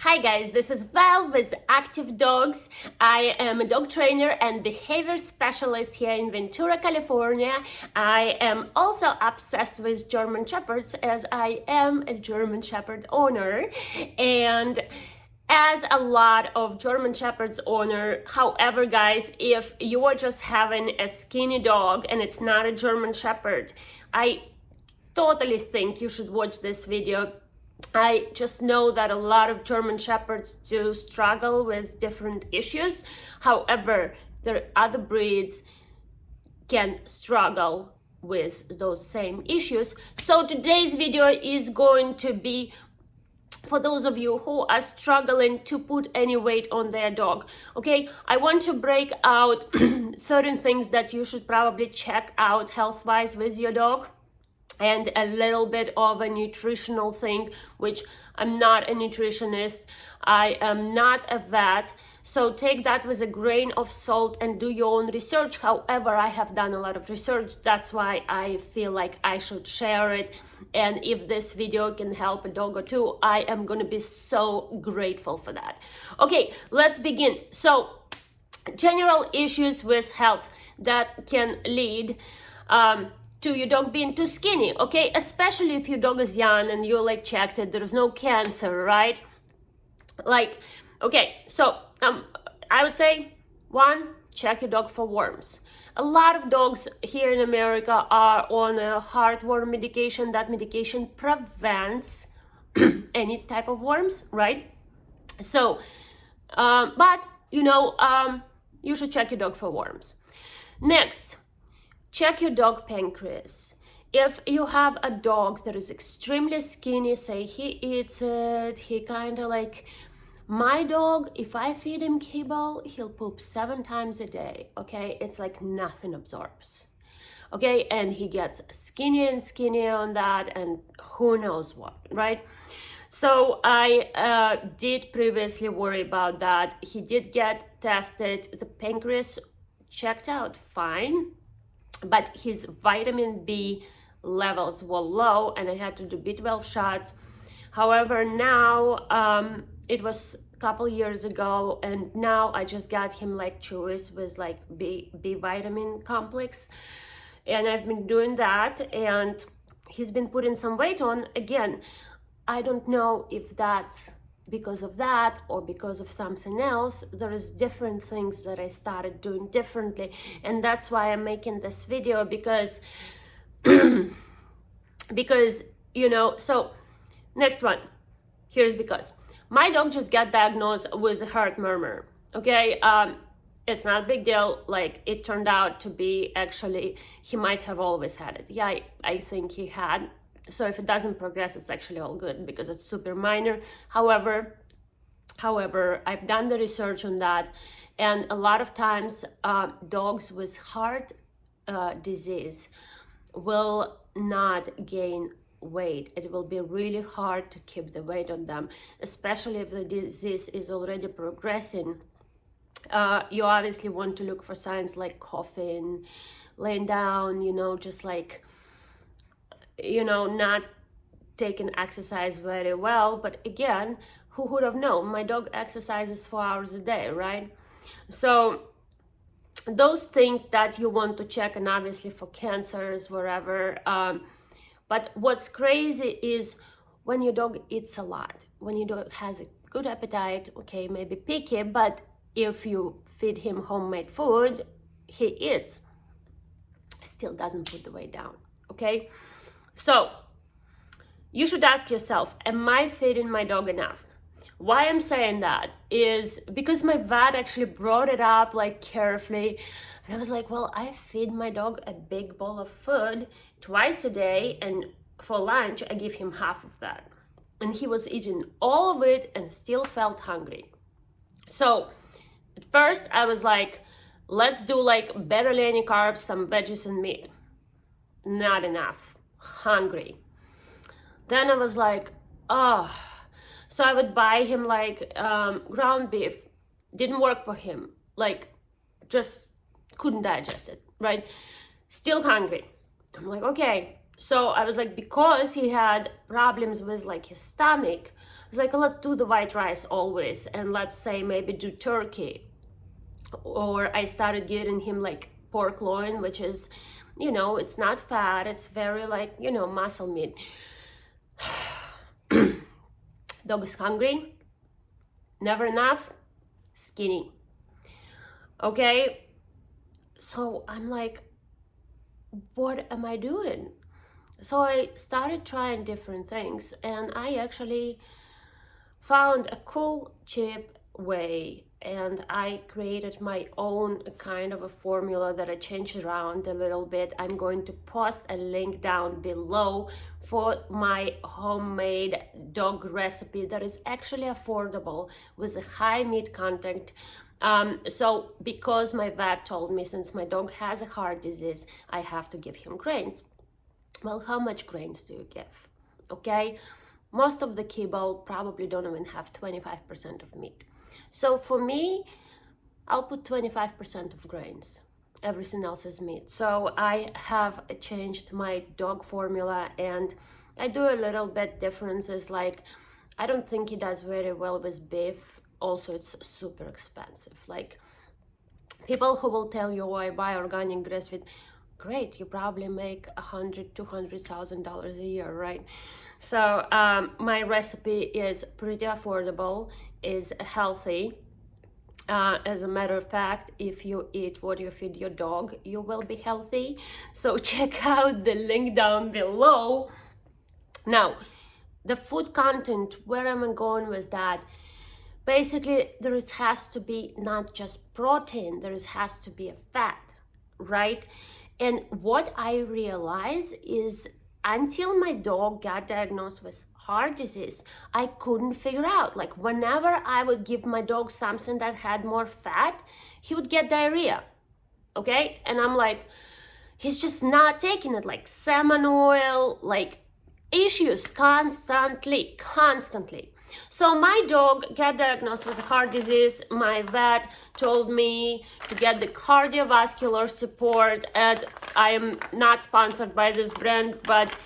Hi guys, this is Val with Active Dogs. I am a dog trainer and behavior specialist here in Ventura, California. I am also obsessed with German Shepherds as I am a German Shepherd owner. And as a lot of German Shepherds owner, however guys, if you are just having a skinny dog and it's not a German Shepherd, I totally think you should watch this video. I just know that a lot of German Shepherds do struggle with different issues. However, there are other breeds can struggle with those same issues. So today's video is going to be for those of you who are struggling to put any weight on their dog. Okay, I want to break out certain things that you should probably check out health-wise with your dog, and a little bit of a nutritional thing, which I'm not a nutritionist, I am not a vet, so take that with a grain of salt and do your own research. However, I have done a lot of research, that's why I feel like I should share it, and if this video can help a dog or two, I am gonna be so grateful for that. Okay, let's begin. So, general issues with health that can lead to your dog being too skinny, okay? Especially if your dog is young and you're like checked it, there's no cancer, right? Like, okay, so I would say, one, check your dog for worms. A lot of dogs here in America are on a heartworm medication. That medication prevents any type of worms, right? So, but you should check your dog for worms. Next, check your dog pancreas. If you have a dog that is extremely skinny, say he eats it, he kind of like, my dog, if I feed him kibble, he'll poop 7 times a day, okay? It's like nothing absorbs, okay? And he gets skinnier and skinnier on that, and who knows what, right? So I did previously worry about that. He did get tested, the pancreas checked out fine, but his vitamin B levels were low and I had to do B12 shots. However, now it was a couple years ago, and now I just got him like Chewy's with like B vitamin complex, and I've been doing that, and he's been putting some weight on. Again, I don't know if that's because of that or because of something else. There is different things that I started doing differently, and that's why I'm making this video, because so next one, here's because my dog just got diagnosed with a heart murmur, okay? It's not a big deal. Like, it turned out to be, actually, he might have always had it. Yeah, I think he had. So if it doesn't progress, it's actually all good because it's super minor. However, I've done the research on that, and a lot of times dogs with heart disease will not gain weight. It will be really hard to keep the weight on them, especially if the disease is already progressing. You obviously want to look for signs like coughing, laying down, just like, not taking exercise very well. But again, who would have known? My dog exercises 4 hours a day, right? So those things that you want to check, and obviously for cancers, wherever. But what's crazy is when your dog eats a lot, when your dog has a good appetite, okay, maybe picky, but if you feed him homemade food, he eats, still doesn't put the weight down, okay? So you should ask yourself, am I feeding my dog enough? Why I'm saying that is because my vet actually brought it up like carefully, and I was like, well, I feed my dog a big bowl of food twice a day, and for lunch I give him half of that, and he was eating all of it and still felt hungry. So at first I was like, let's do like barely any carbs, some veggies and meat. Not enough. Hungry. Then I was like, oh. So I would buy him like ground beef. Didn't work for him. Like, just couldn't digest it, right? Still hungry. I'm like, okay. So I was like, because he had problems with like his stomach, was like, let's do the white rice always, and let's say maybe do turkey. Or I started giving him like pork loin, which is, you know, it's not fat, it's very like, you know, muscle meat. Dog is hungry, never enough, skinny. Okay, so I'm like, what am I doing? So I started trying different things, and I actually found a cool, cheap way, and I created my own kind of a formula that I changed around a little bit. I'm going to post a link down below for my homemade dog recipe that is actually affordable with a high meat content. So because my vet told me, since my dog has a heart disease, I have to give him grains. Well, how much grains do you give? Okay, most of the kibble probably don't even have 25% of meat. So for me, I'll put 25% of grains. Everything else is meat. So I have changed my dog formula, and I do a little bit differences. Like, I don't think he does very well with beef. Also, it's super expensive. Like, people who will tell you, oh, I buy organic grass feed, great, you probably make $100,000-$200,000 a year, right? So my recipe is pretty affordable, is healthy. As a matter of fact, if you eat what you feed your dog, you will be healthy. So check out the link down below. Now, the food content, where am I going with that? Basically, there has to be not just protein, there has to be a fat, right? And what I realized is, until my dog got diagnosed with heart disease, I couldn't figure out, like, whenever I would give my dog something that had more fat, he would get diarrhea, okay? And I'm like, he's just not taking it, like salmon oil, like issues constantly. So my dog got diagnosed with heart disease. My vet told me to get the cardiovascular support, and I am not sponsored by this brand, but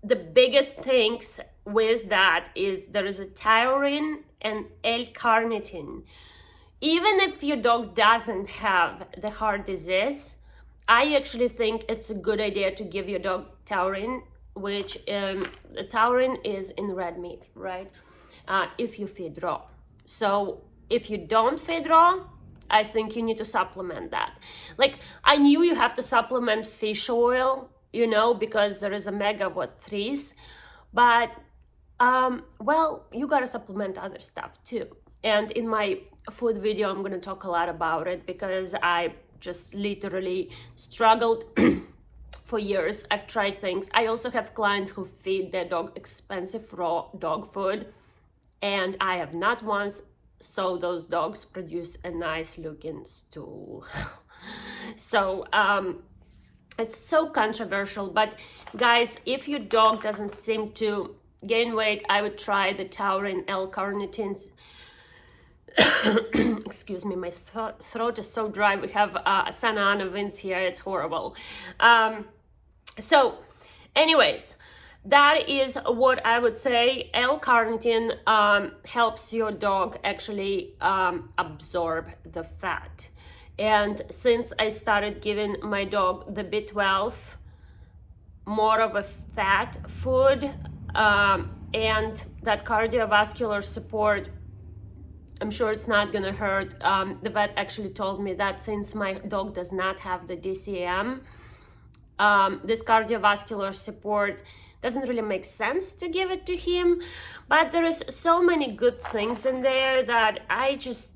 the biggest things with that is there is a taurine and L-carnitine. Even if your dog doesn't have the heart disease, I actually think it's a good idea to give your dog taurine, which the taurine is in red meat, right? If you feed raw. So if you don't feed raw, I think you need to supplement that. Like, I knew you have to supplement fish oil, you know, because there is omega-3s, but well, you gotta supplement other stuff too. And in my food video, I'm gonna talk a lot about it, because I just literally struggled for years. I've tried things. I also have clients who feed their dog expensive raw dog food, and I have not once saw those dogs produce a nice looking stool. So it's so controversial, but guys, if your dog doesn't seem to gain weight, I would try the taurine L-carnitine. Excuse me, my throat is so dry. We have Santa Ana winds here, it's horrible. So anyways, that is what I would say. L-carnitine helps your dog actually absorb the fat. And since I started giving my dog the B12, more of a fat food, and that cardiovascular support, I'm sure it's not gonna hurt. The vet actually told me that since my dog does not have the DCM, this cardiovascular support doesn't really make sense to give it to him, but there is so many good things in there that I just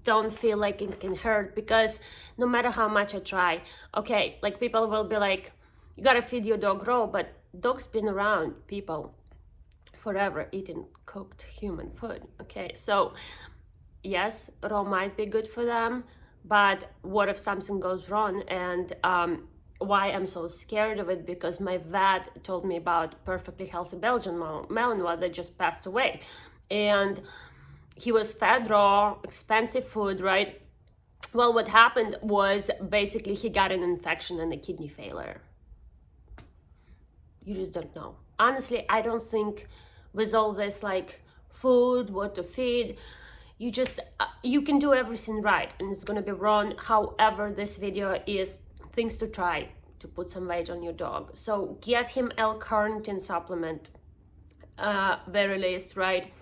don't feel like it can hurt, because no matter how much I try, okay, like people will be like, you gotta feed your dog raw, but dogs been around people forever eating cooked human food, okay? So yes, raw might be good for them, but what if something goes wrong? And why I'm so scared of it, because my vet told me about perfectly healthy Belgian Malinois that just passed away, and he was fed raw, expensive food, right? Well, what happened was basically he got an infection and a kidney failure. You just don't know. Honestly, I don't think with all this like food, what to feed. You just you can do everything right and it's gonna be wrong. However, this video is things to try to put some weight on your dog. So get him L-carnitine supplement, very least, right?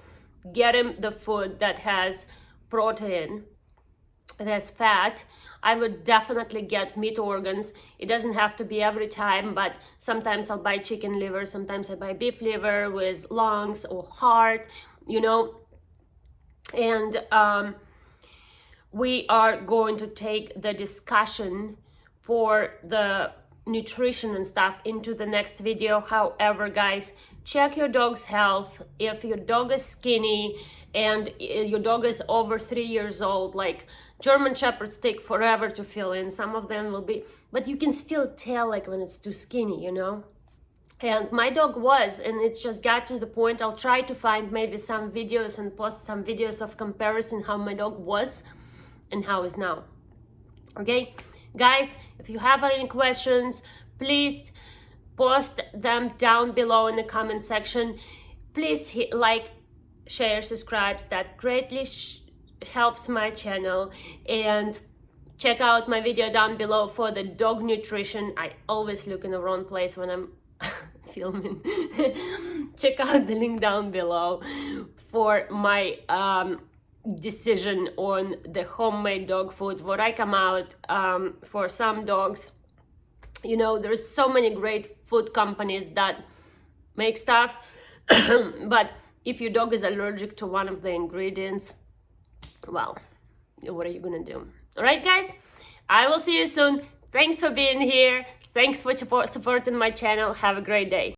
Get him the food that has protein, it has fat. I would definitely get meat organs. It doesn't have to be every time, but sometimes I'll buy chicken liver, sometimes I buy beef liver with lungs or heart, you know. And we are going to take the discussion for the nutrition and stuff into the next video. However, guys, check your dog's health. If your dog is skinny and your dog is over 3 years old, like German Shepherds take forever to fill in, some of them will be, but you can still tell like when it's too skinny, you know. And my dog was, and it just got to the point. I'll try to find maybe some videos and post some videos of comparison how my dog was and how is now. Okay, guys, if you have any questions, please post them down below in the comment section. Please hit like, share, subscribe. That greatly helps my channel. And check out my video down below for the dog nutrition. I always look in the wrong place when I'm filming. Check out the link down below for my decision on the homemade dog food, what I come out for some dogs. You know, there's so many great food companies that make stuff, but if your dog is allergic to one of the ingredients, well, what are you gonna do? All right, guys, I will see you soon. Thanks for being here. Thanks for supporting my channel. Have a great day.